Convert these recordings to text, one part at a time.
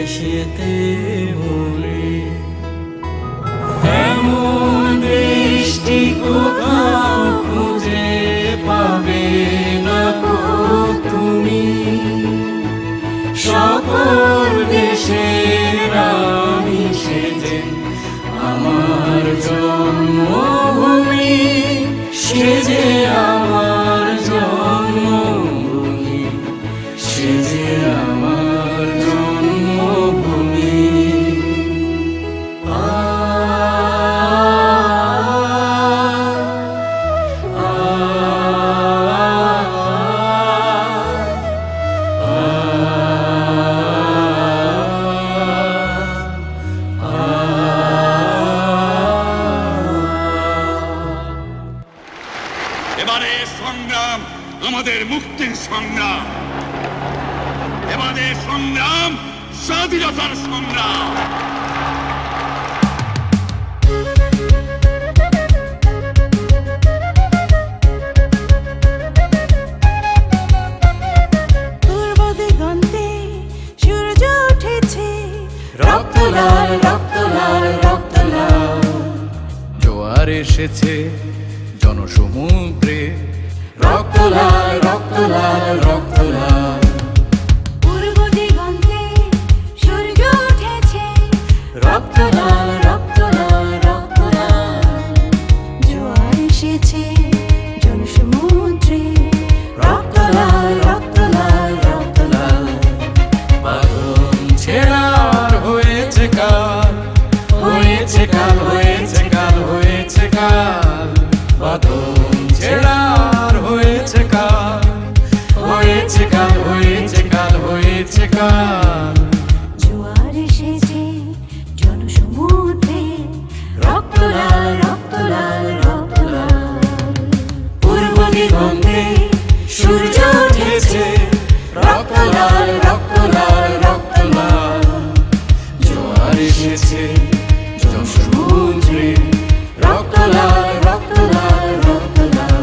দেশেতে বলে এমন দৃষ্টি কোথাও খুঁজে পাবে না গো তুমি। সকল দেশের রানী সেজে আমার জন্মভূমি, সেজে আমার জন্মভূমি, সেজে আমার জন্মভূমি। এবারে সংগ্রাম আমাদের মুক্তির সংগ্রাম, এবারে সংগ্রাম স্বাধীনতার সংগ্রাম। পূর্ব দিগন্তে সূর্য উঠেছে, রক্ত লাল রক্ত লাল রক্ত লাল, জোয়ার এসেছে জনসমুদ্রে, রক্ত লাল রক্ত লাল রক্ত লাল। পূর্ব দিগন্তে সূর্য উঠেছে, রক্ত লাল রক্ত লাল রক্ত লাল, জোয়ার এসেছে জনসমুদ্রে, রক্ত লাল রক্ত লাল রক্ত লাল। বাঁধন ছেড়ার হয়েছে কাল, হয়েছে কাল হয়েছে কাল হয়েছে কাল। বাঁধন ছেড়ার হয়েছে কাল, হয়েছে কাল হয়েছে কাল হয়েছে কাল। জোয়ার এসেছে জনসমুদ্রে, রক্ত লাল রক্ত লাল রক্ত লাল। পূর্ব দিগন্তে সূর্য উঠেছে, রক্ত লাল রক্ত লাল রক্ত লাল। জোয়ার এসেছে জনসমুদ্রে, রক্ত লাল রক্ত লাল রক্ত লাল।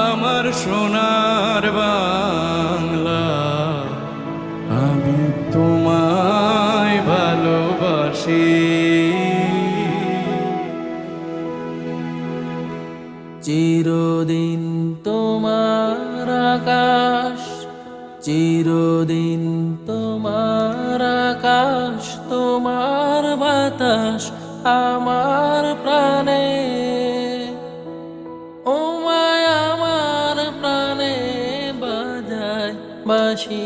আমার সোনার বাংলা, আমি তোমায় ভালোবাসি। চিরদিন তোমার আকাশ, চিরদিন তোমার আকাশ, তোমার বাতাস আমার প্রাণে। ও মায় আমার প্রাণে বাজায় বাঁশি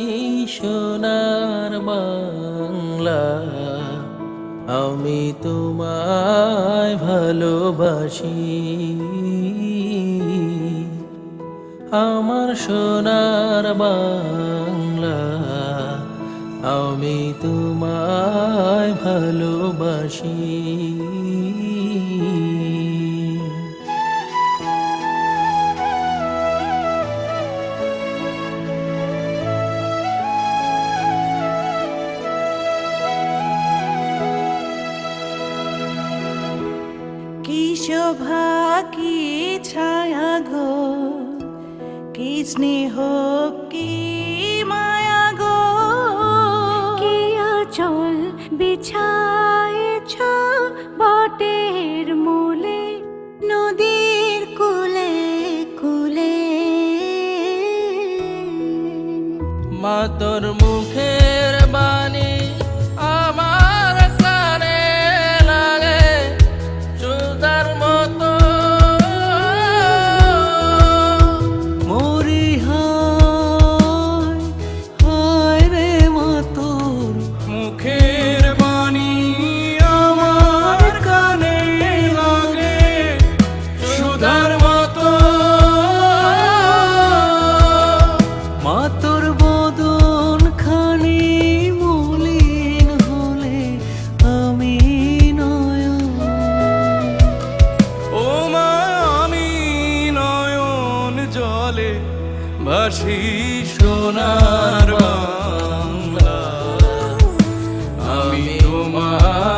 সোনার বাংলা, আমি তোমায় ভালোবাসি। আমার সোনার বাংলা, আমি তোমায় ভালোবাসি। কি শোভা কি ছায়া গো, কি স্নেহ কি মায়া গো, কি আঁচল বিছায়েছ বটের মূলে, নদীর কূলে কূলে। মা তোর মুখের বাণী আমার কানে লাগে সুধার মতো। মরি হায় হায় রে মা তোর মুখের বাণী আমার কানে লাগে সুধার মতো। মা তোর বদন তোমার